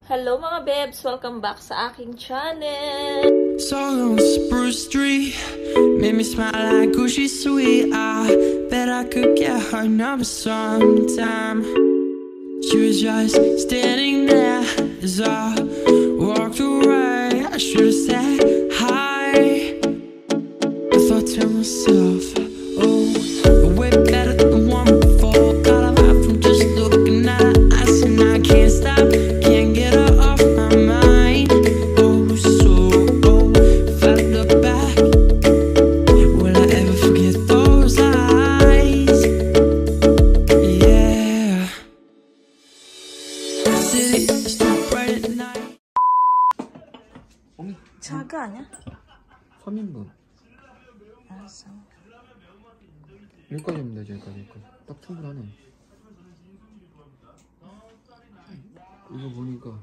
Hello mga bebs! Welcome back sa aking channel! Saw on Spruce Street, made me smile like Gucci sweet. I bet I could get her number sometime. She was just standing there as I walked away. I should have said hi. I thought to myself, oh, way better than the one before. Got a laugh from just looking at her eyes, and I can't stop. 자가 아니야? 3인분. 알았어. 여기까지 하면 되죠, 여기까지. 딱 충분하네. 이거 보니까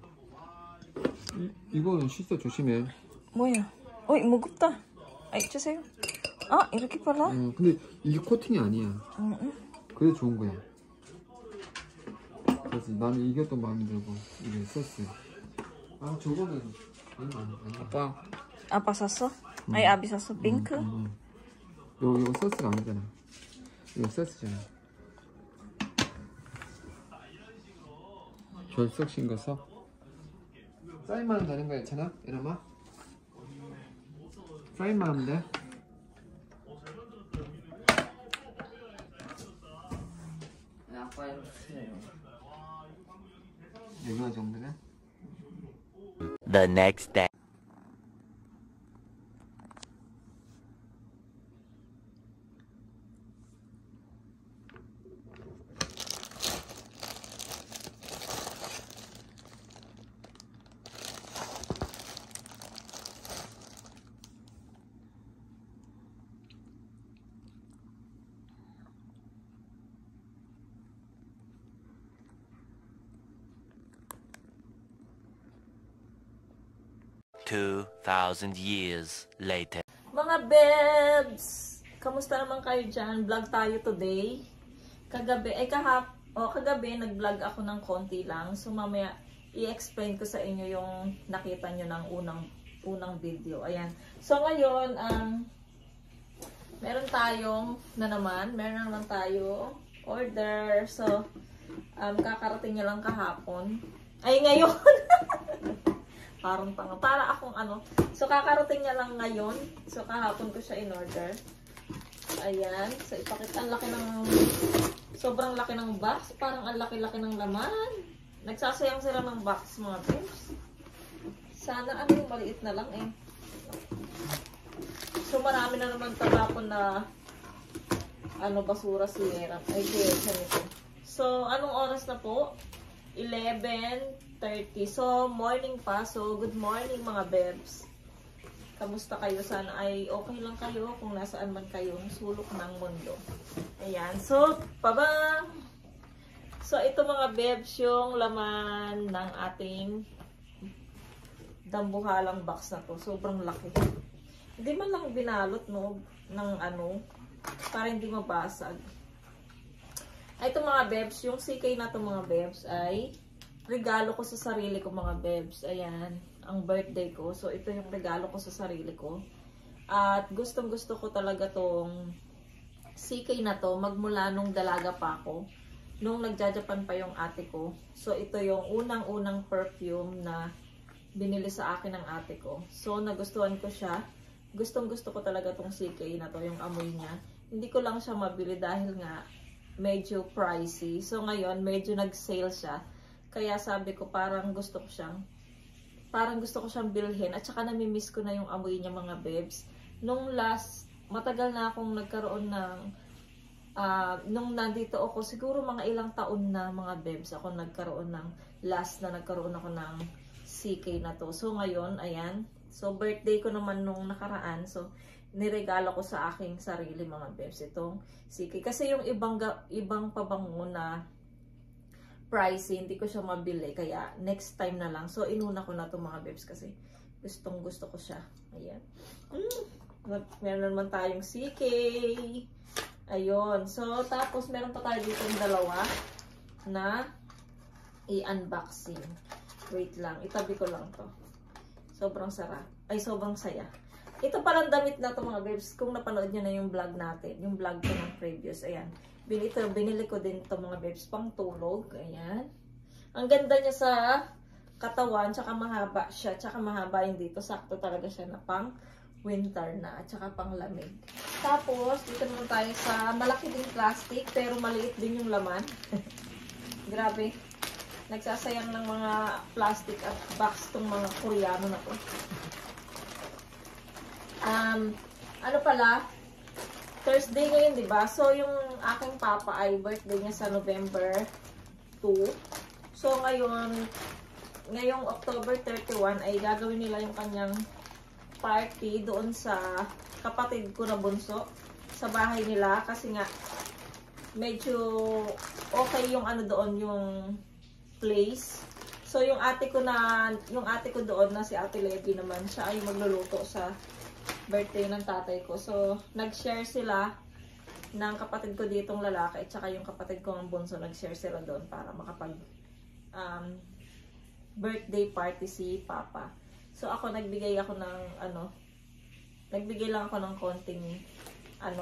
이거는 실수 조심해. 뭐야? 어이 무겁다. 아이 주세요. 아 이렇게 빨라? 근데 이게 코팅이 아니야. 응. 그래 좋은 거야. 그래서 나는 이게 또 마음에 들고 이게 소스. 아 저거는 아니야. 아빠 샀어? 아니 아비 샀어? 핑크? 이거 소스가 아니잖아. 이거 소스잖아. 결석 싱거서 사인만 하면 되는 거 괜찮아? 이놈아? 사인만 하면 돼? 아빠 이거 주세요. 이거 정도면? The next day. $2,000 later. Mga bebs! Kamusta naman kayo dyan? Vlog tayo today. Kagabi nag-vlog ako ng konti lang. So mamaya i-explain ko sa inyo yung nakita nyo ng unang video. Ayan. So ngayon, meron naman tayo order. So, kakarating nyo lang kahapon. Ay, ngayon! Parang tanga. Para akong ano. So, kakarating niya lang ngayon. So, kahapon ko siya in-order. Ayan. So, ipakita. Ang laki ng... Sobrang laki ng box. Parang ang laki-laki ng laman. Nagsasayang sila ng box, mga friends. Sana yung maliit na lang eh. So, marami na naman tapon na basura siyera. Ay, kaya nito. So, anong oras na po? 11:30. So, morning pa. So, good morning mga bebs. Kamusta kayo? Sana ay okay lang kayo kung nasaan man kayong sulok ng mundo. Ayan. So, pabang! So, ito mga bebs yung laman ng ating dambuhalang box na to. Sobrang laki. Hindi man lang binalot, no? Ng para hindi mabasag. Ito mga bebs, yung CK na to mga bebs ay regalo ko sa sarili ko mga bebs. Ayan, ang birthday ko. So ito yung regalo ko sa sarili ko. At gustong gusto ko talaga tong CK na to magmula nung dalaga pa ako. Nung nagja-Japan pa yung ate ko. So ito yung unang-unang perfume na binili sa akin ng ate ko. So nagustuhan ko siya. Gustong gusto ko talaga tong CK na to, yung amoy niya. Hindi ko lang siya mabili dahil nga medyo pricey. So ngayon, medyo nag-sale siya. Kaya sabi ko, parang gusto ko siyang bilhin. At saka nami-miss ko na yung amoy niya mga bebs. Matagal na akong nagkaroon ng, nung nandito ako, siguro mga ilang taon na mga bebs, ako nagkaroon ng, nagkaroon ako ng CK na to. So ngayon, ayan. So birthday ko naman nung nakaraan. So, niregalo ko sa aking sarili mga bebs itong CK. Kasi yung ibang pabango na pricey, hindi ko siya mabili. Kaya next time na lang. So inuna ko na to mga bebs kasi gustong gusto ko siya. Ayan. Meron naman tayong CK. Ayun. So tapos meron pa tayo dito yung dalawa na i-unboxing. Wait lang, itabi ko lang to. Sobrang sarap. Ay, sobrang saya. Ito palang damit na to mga babes. Kung napanood nyo na yung vlog natin, yung vlog ko ng previous, ayan. Binili ko din to mga babes, pang tulog. Ayan. Ang ganda niya sa katawan, tsaka mahaba siya, tsaka mahaba yung dito. Sakto talaga siya na pang winter na, at tsaka pang lamig. Tapos, dito naman tayo sa malaki ding plastic, pero maliit din yung laman. Grabe. Nagsasayang ng mga plastic at box tong mga Koreano na to. Ano pala, Thursday ngayon, diba? So, yung aking papa ay birthday niya sa November 2. So, ngayong October 31 ay gagawin nila yung kanyang party doon sa kapatid ko na bunso sa bahay nila kasi nga medyo okay yung ano doon, yung place. So, yung ate ko doon na si Ate Levi naman, siya ay magluluto sa birthday ng tatay ko. So, nag-share sila ng kapatid ko ditong lalaki at saka yung kapatid ko ng bunso, nag-share sila doon para makapag birthday party si Papa. So, ako nagbigay lang ako ng konting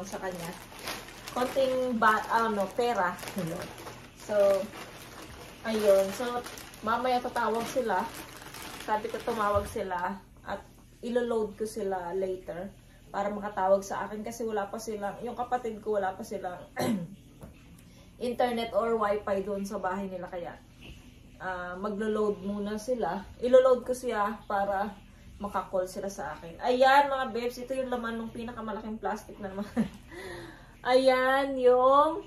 sa kanya. Konting pera. So, ayun. So, mamaya tatawag sila. Sabi ko tumawag sila at ilo-load ko sila later para makatawag sa akin kasi wala pa silang, yung kapatid ko wala pa silang internet or wifi doon sa bahay nila kaya maglo-load muna sila. Ilo-load ko siya para maka-call sila sa akin. Ayan mga babes, ito yung laman ng pinakamalaking plastic na naman. Ayan yung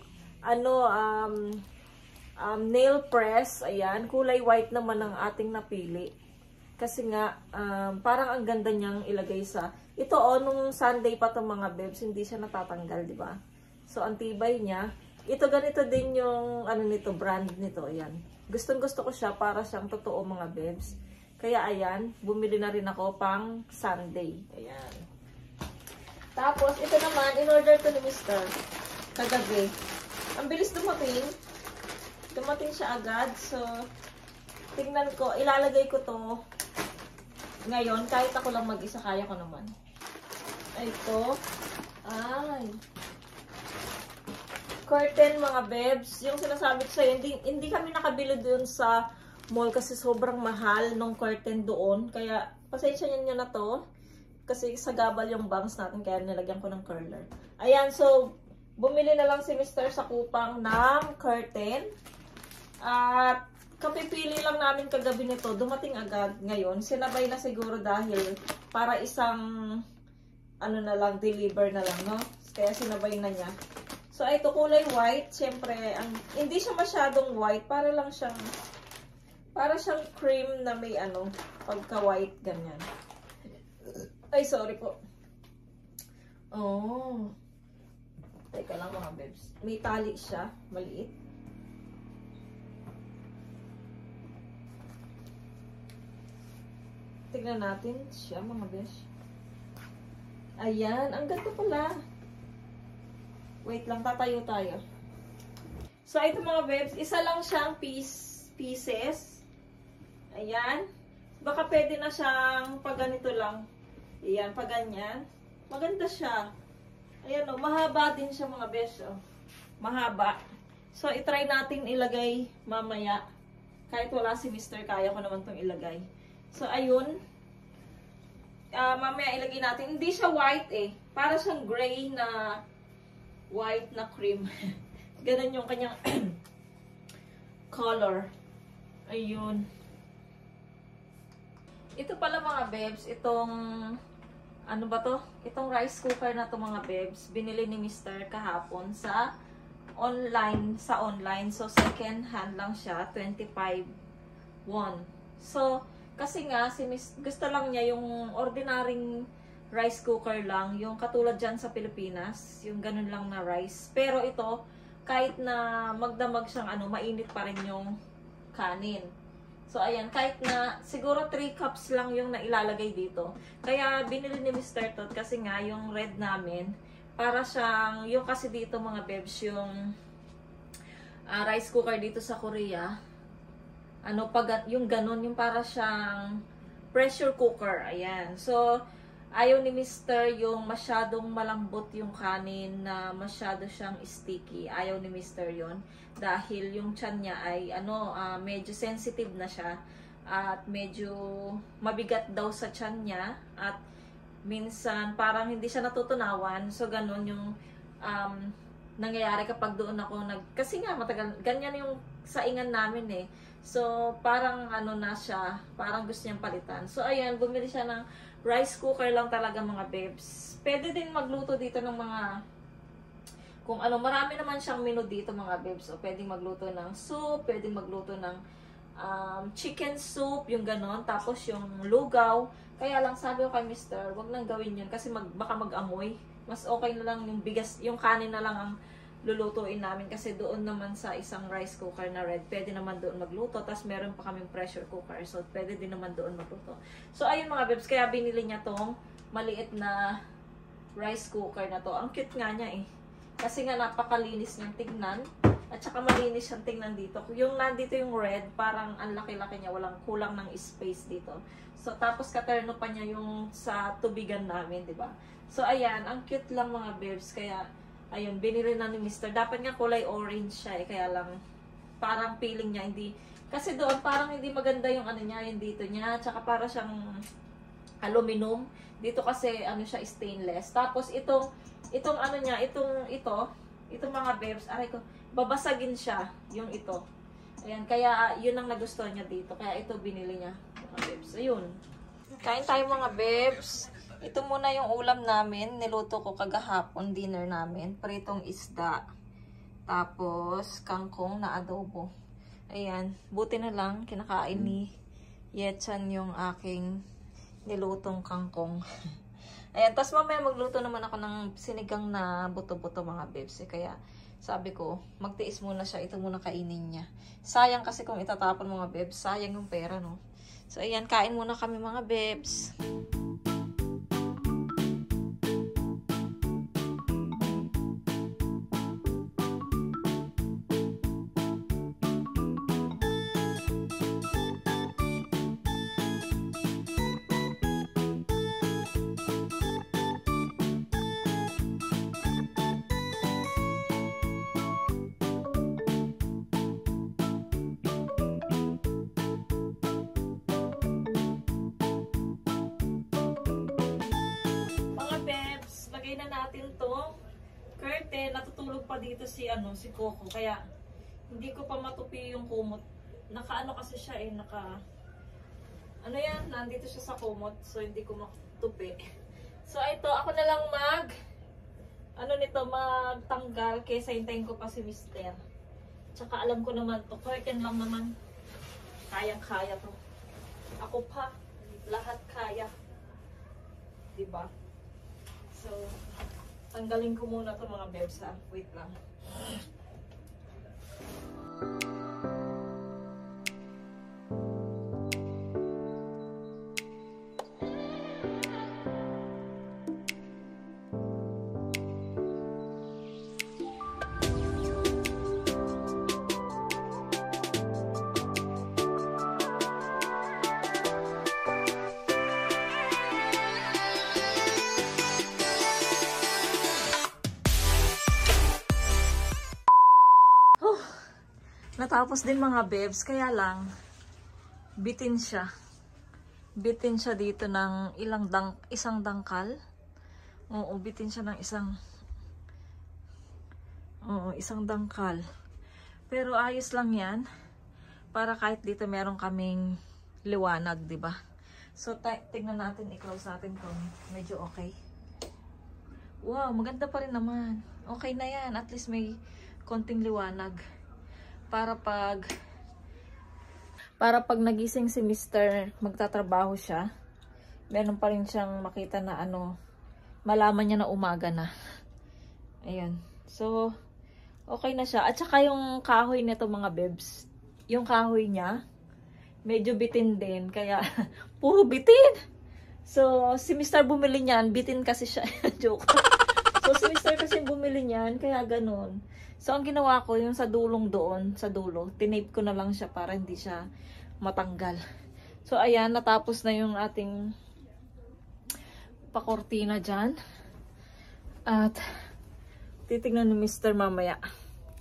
nail press. Ayan, kulay white naman ang ating napili. Kasi nga, parang ang ganda niyang ilagay sa... Ito nung Sunday pa itong mga babes, hindi siya natatanggal, di ba? So, ang tibay niya. Ito, ganito din yung, nito, brand nito. Ayan. Gustong-gusto ko siya para siyang totoo mga babes. Kaya, ayan, bumili na rin ako pang Sunday. Ayan. Tapos, ito naman, in-order ko ni Mr. kagabi. Ang bilis dumating. Dumating siya agad. So, tingnan ko, ilalagay ko to ngayon, kahit ako lang mag-isa, kaya ko naman. Ito. Ay. Curtain, mga babes. Yung sinasabi ko sa'yo, hindi kami nakabili doon sa mall kasi sobrang mahal ng curtain doon. Kaya, pasensya nyo na to. Kasi sagabal yung bangs natin, kaya nilagyan ko ng curler. Ayan, so, bumili na lang si Mr. sa Kupang ng curtain. At, kapipili lang namin kagabi nito, dumating agad ngayon. Sinabay na siguro dahil para isang na lang, deliver na lang, no? Kaya sinabay na niya. So, ito kulay white. Siyempre, hindi siya masyadong white. Para siyang cream na may pagka-white, ganyan. Ay, sorry po. Oh. Teka lang mga babes. May tali siya, maliit. Tignan natin siya mga besh. Ayan, ang ganda pala. Wait lang, tatayo tayo. So, ito mga babes, isa lang siyang pieces. Ayan. Baka pwede na siyang pag ganito lang. Ayan, pag ganyan. Maganda siya. Ayan o, mahaba din siya mga besh. Oh. Mahaba. So, itry natin ilagay mamaya. Kahit wala si Mr. Kaya ko naman itong ilagay. So, ayun. Mamaya ilagay natin. Hindi siya white eh. Para siyang gray na white na cream. Ganun yung kanyang color. Ayun. Ito pala mga babes. Itong, ano ba to? Itong rice cooker na to mga babes. Binili ni Mr. kahapon sa online. So, second hand lang siya. 25 won. So, kasi nga, gusto lang niya yung ordinaryong rice cooker lang. Yung katulad dyan sa Pilipinas. Yung ganun lang na rice. Pero ito, kahit na magdamag siyang mainit pa rin yung kanin. So, ayan. Kahit na, siguro 3 cups lang yung nailalagay dito. Kaya, binili ni Mr. Todd kasi nga, yung red namin, para siyang, yung kasi dito mga bebs, yung rice cooker dito sa Korea, ano, pag, yung ganon, yung para siyang pressure cooker. Ayan. So, ayaw ni Mr. yung masyadong malambot yung kanin na masyado siyang sticky. Ayaw ni Mr. yon dahil yung tiyan niya ay ano, medyo sensitive na siya at medyo mabigat daw sa tiyan niya at minsan parang hindi siya natutunawan. So, ganon yung nangyayari kapag doon ako kasi nga matagal, ganyan yung saingan namin eh. So, parang ano na siya, parang gusto niyang palitan. So, ayan, bumili siya ng rice cooker lang talaga mga bebs. Pwede din magluto dito ng mga, kung ano, marami naman siyang menu dito mga bebs. O, pwede magluto ng soup, pwede magluto ng chicken soup, yung ganon. Tapos yung lugaw. Kaya lang sabi ko kay Mr., wag nang gawin yun kasi baka mag-amoy. Mas okay na lang yung bigas, yung kanin na lang ang lulutuin namin kasi doon naman sa isang rice cooker na red, pwede naman doon magluto. Tapos meron pa kaming pressure cooker, so pwede din naman doon magluto. So ayun mga bebs, kaya binili niya tong maliit na rice cooker na to. Ang cute nga niya eh. Kasi nga napakalinis niyang tignan. At saka malinis siyang tingnan dito. Yung nandito yung red, parang ang laki-laki niya, walang kulang ng space dito. So tapos katerno pa niya yung sa tubigan namin, 'di ba? So ayan, ang cute lang mga bebs, kaya ayun, binili na ni Mr. Dapat nga kulay orange siya eh, kaya lang parang feeling niya hindi, kasi doon parang hindi maganda yung ano niya, yung dito niya, tsaka para siyang aluminum. Dito kasi ano siya, stainless. Tapos itong ano niya, itong mga bebs, aray ko, babasagin siya yung ito. Ayan, kaya yun ang nagustuhan niya dito. Kaya ito binili niya mga bebs. Ayun. Kain tayo mga bebs. Ito muna yung ulam namin. Niluto ko kagahapon, dinner namin. Pritong isda. Tapos, kangkong na adobo. Ayan. Buti na lang, kinakain ni Yetchan yung aking nilutong kangkong. Ayan. Tapos mamaya magluto naman ako ng sinigang na buto-buto mga bebs. Kaya, sabi ko, magtiis muna siya. Ito muna kainin niya. Sayang kasi kung itatapon mga bebs. Sayang yung pera, no? So, ayan. Kain muna kami mga bebs. Na natin to curtain. Natutulog pa dito si Coco, kaya hindi ko pa matupi yung kumot. Nakaano kasi siya eh, nandito siya sa kumot, so hindi ko matupi. So ito, ako na lang magtanggal kaysa hintayin ko pa si Mr. Tsaka alam ko naman to, curtain lang naman, kayang-kaya to. Ako pa, lahat kaya, diba? So, tanggalin ko muna ito mga bebs ha. Wait lang. Natapos din mga bebs, kaya lang bitin siya. Bitin siya dito ng isang dangkal. Oo, bitin siya ng isang dangkal. Pero ayos lang 'yan. Para kahit dito meron kaming liwanag, 'di ba? So tingnan natin, i-close natin kung medyo okay. Wow, maganda pa rin naman. Okay na 'yan, at least may konting liwanag. Para pag nagising si Mr. magtatrabaho siya, meron pa rin siyang makita na malaman niya na umaga na. Ayan. So, okay na siya. At saka yung kahoy nito mga bebs, yung kahoy niya, medyo bitin din. Kaya, puro bitin! So, si Mr. bumili niyan, bitin kasi siya. Joke. So, si Mr. kasi bumili niyan, kaya ganun. So, ang ginawa ko, yung sa dulong doon, sa dulo, tinape ko na lang siya para hindi siya matanggal. So, ayan, natapos na yung ating pakortina dyan. At, titignan ni Mr. mamaya,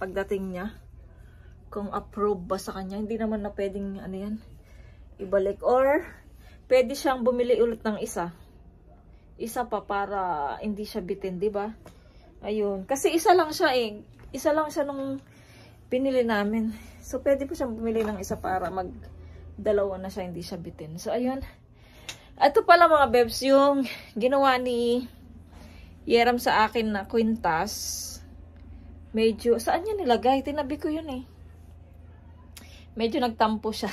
pagdating niya, kung approve ba sa kanya. Hindi naman na pwedeng, ano yan, ibalik. Or, pwede siyang bumili ulit ng isa. Isa pa para hindi siya bitin, di ba? Ayun. Kasi isa lang siya eh. Isa lang siya nung pinili namin. So, pwede po siyang bumili ng isa para dalawa na siya, hindi siya bitin. So, ayun. Ito pala mga bebs, yung ginawa ni Yeram sa akin na kwintas. Medyo, saan niya nilagay? Tinabi ko yun eh. Medyo nagtampo siya.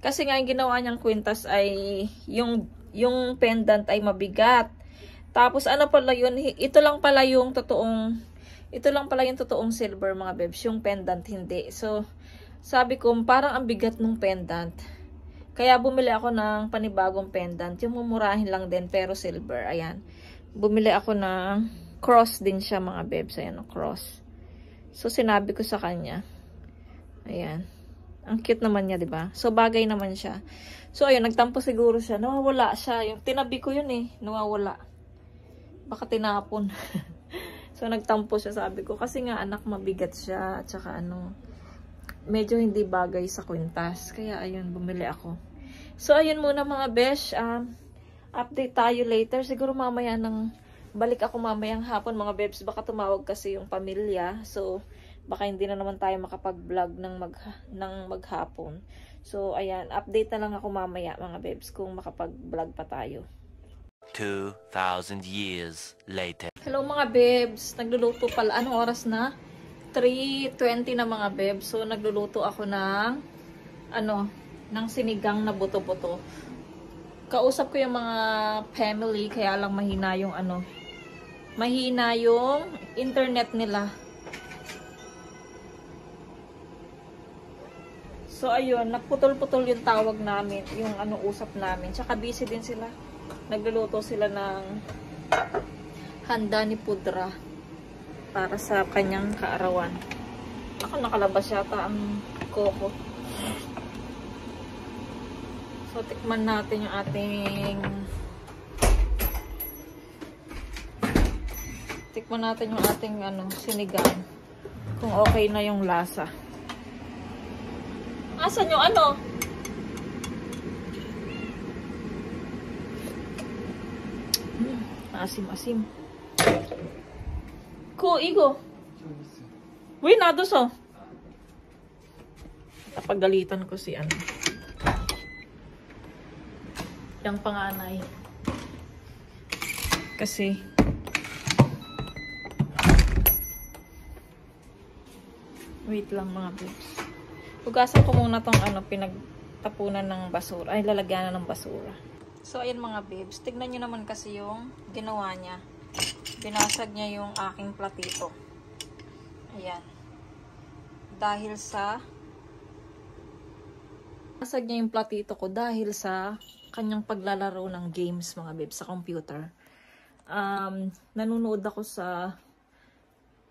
Kasi nga yung ginawa niyang kwintas ay yung pendant ay mabigat. Tapos ano pala yun? Ito lang pala yung totoong silver mga bebs. Yung pendant hindi. So, sabi ko, parang ang bigat ng pendant. Kaya bumili ako ng panibagong pendant. Yung mumurahin lang din, pero silver. Ayan. Bumili ako ng cross din siya, mga bebs. Ayan, cross. So, sinabi ko sa kanya. Ayan. Ang cute naman niya, diba? So, bagay naman siya. So, ayun, nagtampo siguro siya. Nawawala siya. Yung tinabi ko yun eh. Nawawala. Baka tinapon. So, nagtampo siya, sabi ko. Kasi nga, anak, mabigat siya. At saka, medyo hindi bagay sa kwintas. Kaya, ayun, bumili ako. So, ayun muna mga besh. Update tayo later. Siguro mamaya balik ako mamayang hapon mga bebs. Baka tumawag kasi yung pamilya. So, baka hindi na naman tayo makapag-vlog ng maghapon. So, ayan. Update na lang ako mamaya mga bebs kung makapag-vlog pa tayo. 2,000 years later. Hello mga bebs. Nagluluto pala. Anong oras na? 3:20 na mga bebs. So, nagluluto ako ng sinigang na buto-buto. Kausap ko yung mga family, kaya lang mahina yung mahina yung internet nila. So, ayun, naputol-putol yung tawag namin, yung usap namin. Tsaka busy din sila. Nagluluto sila ng handa ni Pudra para sa kanyang kaarawan. Ako, nakalabas yata ang koko. So, tikman natin yung ating sinigang. Kung okay na yung lasa. Asan yung asim-asim. Igo. Uy, nados oh. Napagalitan ko si yung panganay. Kasi wait lang mga bebs. Hugasan ko muna tong pinagtapunan ng basura. Ay, lalagyan na ng basura. So, ayan mga bebs. Tignan nyo naman kasi yung ginawa niya. Binasag niya yung aking platito. Ayan. Dahil sa binasag niya yung platito ko dahil sa kanyang paglalaro ng games mga bebs sa computer. Nanonood ako sa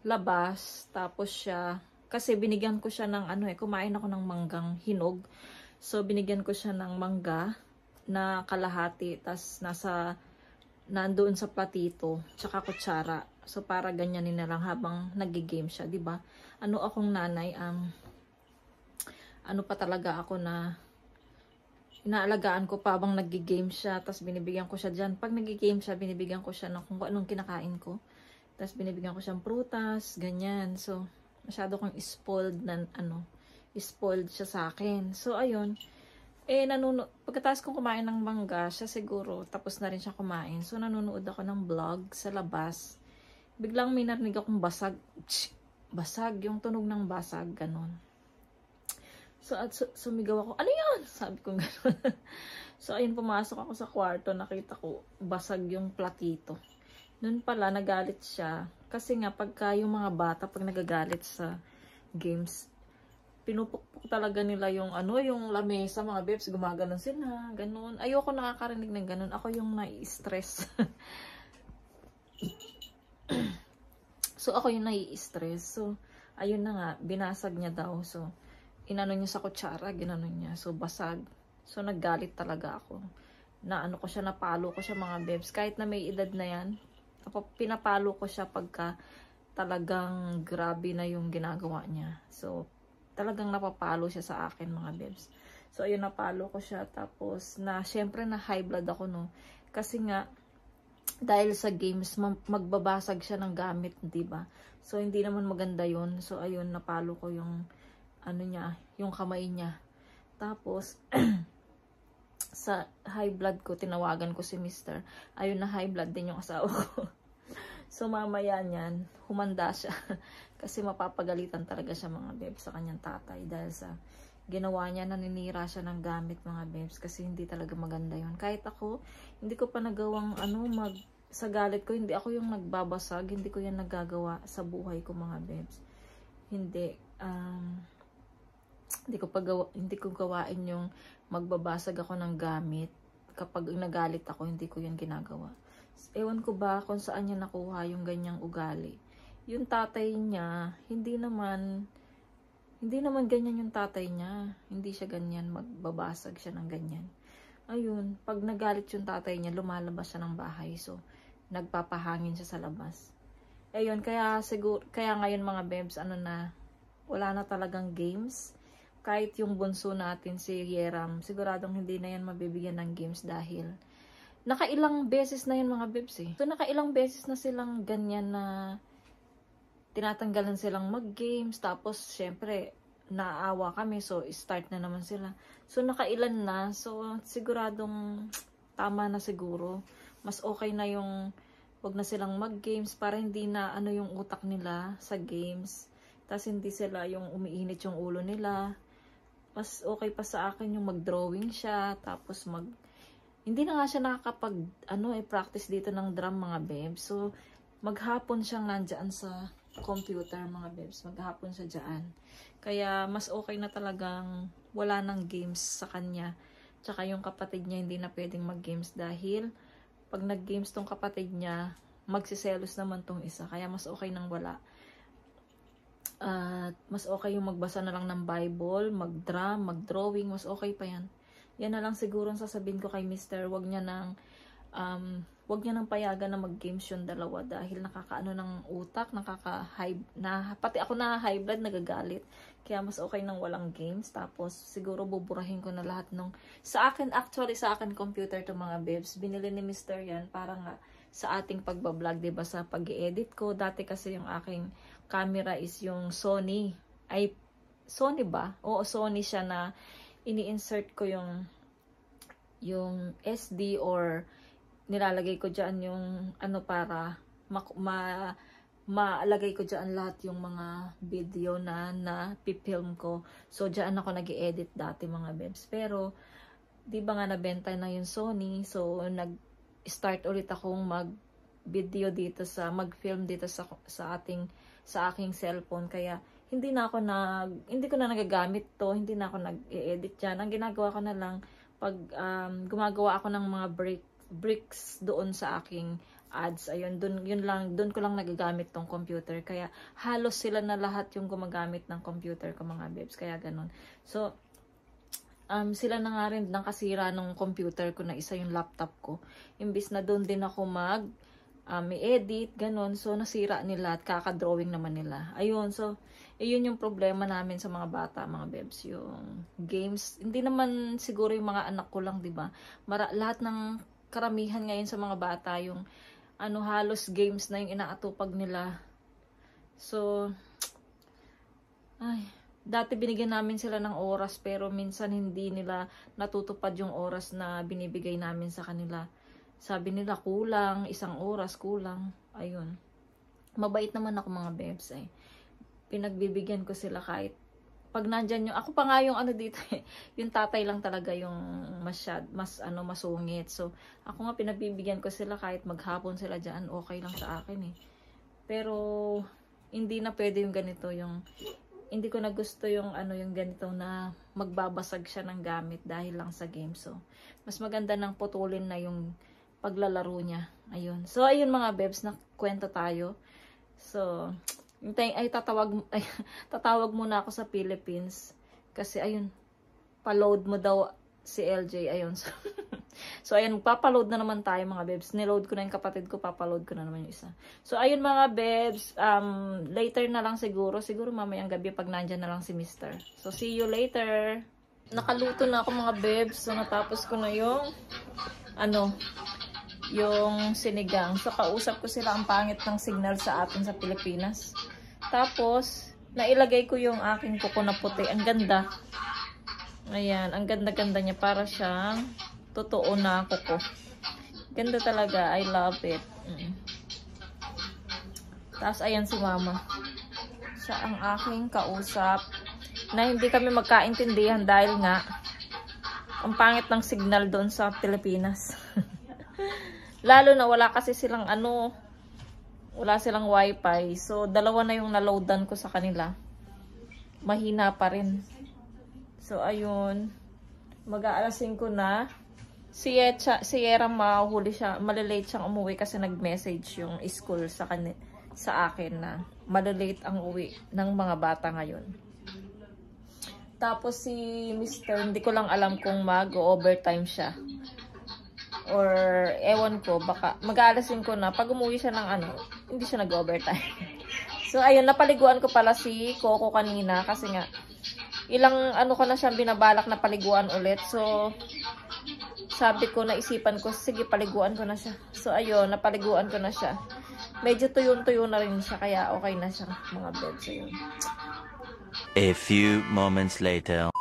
labas. Tapos siya kasi binigyan ko siya ng kumain ako ng manggang hinog. So, binigyan ko siya ng mangga na kalahati. Tas nandoon sa platito. Tsaka kutsara. So, para ganyanin na lang habang nagigame siya. Diba? Akong nanay, pa talaga ako na inaalagaan ko pa habang nagigame siya. Tas binibigyan ko siya dyan. Pag nagigame siya, binibigyan ko siya ng kung anong kinakain ko. Tas binibigyan ko siyang prutas, ganyan. So, masyado kong spoiled spoiled siya sa akin. So, ayun. Pagkatapos kong kumain ng mangga, siya siguro, tapos na rin siya kumain. So, nanonood ako ng vlog sa labas. Biglang may narinig akong basag. Basag, yung tunog ng basag, ganon. So, sumigaw ako, ano yan? Sabi ko ganon. So, ayun, pumasok ako sa kwarto, nakita ko, basag yung platito. Noon pala, nagalit siya. Kasi nga, pagka yung mga bata, pag nagagalit sa games, pinupukpuk talaga nila yung yung lamesa, mga bebs, gumaganon sila, ganon. Ayoko nakakarinig ng ganon. Ako yung nai-stress. So, ako yung nai-stress. So, ayun na nga, binasag niya daw. So, inano niya sa kutsara, ginano niya. So, basag. So, naggalit talaga ako. Na ano ko siya, napalo ko siya mga bebs. Kahit na may edad na yan, pinapalo ko siya pagka talagang grabe na yung ginagawa niya. So, talagang napapalo siya sa akin mga bebs. So, ayun, napalo ko siya. Tapos, syempre na high blood ako, no. Kasi nga, dahil sa games, magbabasag siya ng gamit, diba? So, hindi naman maganda yun. So, ayun, napalo ko yung, ano niya, yung kamay niya. Tapos, sa high blood ko, tinawagan ko si Mr. Ayun na high blood din yung asawa ko. So, mamaya niyan, humanda siya. Kasi mapapagalitan talaga siya mga bebs sa kanyang tatay. Dahil sa ginawa niya, naninira siya ng gamit mga bebs. Kasi hindi talaga maganda yun. Kahit ako, hindi ko pa nagawang sa galit ko, hindi ako yung nagbabasag. Hindi ko yan nagagawa sa buhay ko mga bebs. Hindi. Hindi ko gawain yung magbabasag ako ng gamit. Kapag nagalit ako, hindi ko yan ginagawa. Ewan ko ba kung saan niya nakuha yung ganyang ugali. Yung tatay niya, hindi naman ganyan yung tatay niya. Hindi siya ganyan, magbabasag siya ng ganyan. Ayun, pag nagalit yung tatay niya, lumalabas siya ng bahay. So, nagpapahangin siya sa labas. Ayun, kaya ngayon mga bebs, wala na talagang games. Kahit yung bunso natin, si Yeram, siguradong hindi na yan mabibigyan ng games dahil nakailang beses na yan mga bebs eh. So, nakailang beses na silang ganyan na tinatanggalan silang mag-games. Tapos, syempre, naawa kami. So, start na naman sila. So, nakailan na. So, siguradong tama na siguro. Mas okay na yung wag na silang mag-games para hindi na yung utak nila sa games. Tapos, hindi sila yung umiinit yung ulo nila. Mas okay pa sa akin yung mag-drawing siya. Tapos, hindi na nga siya nakakapag, practice dito ng drum mga bebs. So, maghapon siyang nandyan sa computer mga bebs. Maghapon siya dyan. Kaya, mas okay na talagang wala ng games sa kanya. Tsaka yung kapatid niya hindi na pwedeng mag-games dahil pag nag-games tong kapatid niya, magsiselos naman tong isa. Kaya, mas okay nang wala. Mas okay yung magbasa na lang ng Bible, mag-drum, mag-drawing. Mas okay pa yan. Yan na lang siguro ang sasabihin ko kay Mr. Wag niya nang payagan na mag-games yung dalawa dahil nakakaano ng utak, pati ako na high blood, nagagalit. Kaya mas okay nang walang games. Tapos siguro buburahin ko na lahat sa akin computer to mga bebs. Binili ni Mr. yan para nga sa ating pagbablog, diba, sa pag-edit ko. Dati kasi yung aking camera is yung Sony. Sony ba? Oo, Sony siya na ini-insert ko yung SD or nilalagay ko dyan yung para maalagay ko dyan lahat yung mga video na pipilm ko. So, dyan ako nag-i-edit dati mga bebs. Pero, di ba nga nabenta na yung Sony? So, nag-start ulit akong mag-video dito mag-film dito sa aking cellphone. Kaya, hindi ko na nagagamit to, hindi na ako nag-e-edit dyan. Ang ginagawa ko na lang, pag gumagawa ako ng mga bricks doon sa aking ads, ayun, doon ko lang nagagamit tong computer. Kaya, halos sila na lahat yung gumagamit ng computer ko mga bebs. Kaya, ganun. So, sila na nga rin nakasira ng computer ko na isa yung laptop ko. Imbis na doon din ako i-edit, ganun. So, nasira nila at kakadrawing naman nila. Ayun, so, yun yung problema namin sa mga bata, mga bebs. Yung games, hindi naman siguro yung mga anak ko lang, diba? Lahat ng karamihan ngayon sa mga bata, yung halos games na yung inaatupag nila. So, dati binigyan namin sila ng oras, pero minsan hindi nila natutupad yung oras na binibigay namin sa kanila. Sabi nila, kulang, 1 oras, kulang. Ayun. Mabait naman ako mga bebs Pinagbibigyan ko sila kahit pag nandyan ako pa nga yung dito yung tatay lang talaga yung masungit. So, ako nga pinagbibigyan ko sila kahit maghapon sila dyan, okay lang sa akin Pero, hindi na pwede yung ganito, hindi ko na gusto yung yung ganito na magbabasag siya ng gamit dahil lang sa game. So, mas maganda nang putulin na yung paglalaro niya. Ayun. So, ayun mga bebs, na kwento tayo. So, tatawag muna ako sa Philippines. Kasi ayun, pa-load mo daw si LJ. Ayun. So, ayun, magpapaload na naman tayo mga bebs. Niload ko na yung kapatid ko, papaload ko na naman yung isa. So, ayun mga bebs, later na lang siguro. Siguro mamayang gabi pag nandyan na lang si Mr. So, see you later. Nakaluto na ako mga bebs. So, natapos ko na yung, yung sinigang. So, kausap ko sila, ang pangit ng signal sa atin sa Pilipinas. Tapos, nailagay ko yung aking kuko na puti. Ang ganda. Ayan, ang ganda-ganda niya. Para siyang totoo na kuko. Ganda talaga. I love it. Tapos, ayan si mama. Siya ang aking kausap. Na hindi kami magkaintindihan dahil nga ang pangit ng signal doon sa Pilipinas. Lalo na wala kasi silang wala silang wifi. So, dalawa na yung naloadan ko sa kanila. Mahina pa rin. So, ayun. Mag-aalas 5 na. Si Yera mahuli siya. Malilate siyang umuwi kasi nag-message yung school sa akin na malilate ang uwi ng mga bata ngayon. Tapos si Mr. hindi ko lang alam kung mag-overtime siya. Or, ewan ko, baka mag-aalasin ko na, pag umuwi siya ng hindi siya nag-overtime. So, ayun, napaliguan ko pala si Coco kanina, kasi nga, ilang ko na siya binabalak na paliguan ulit. So, sabi ko, naisipan ko, sige, paliguan ko na siya. So, ayun, napaliguan ko na siya. Medyo tuyo-tuyo na rin siya, kaya okay na siya, mga bebs. Ayun. A few moments later.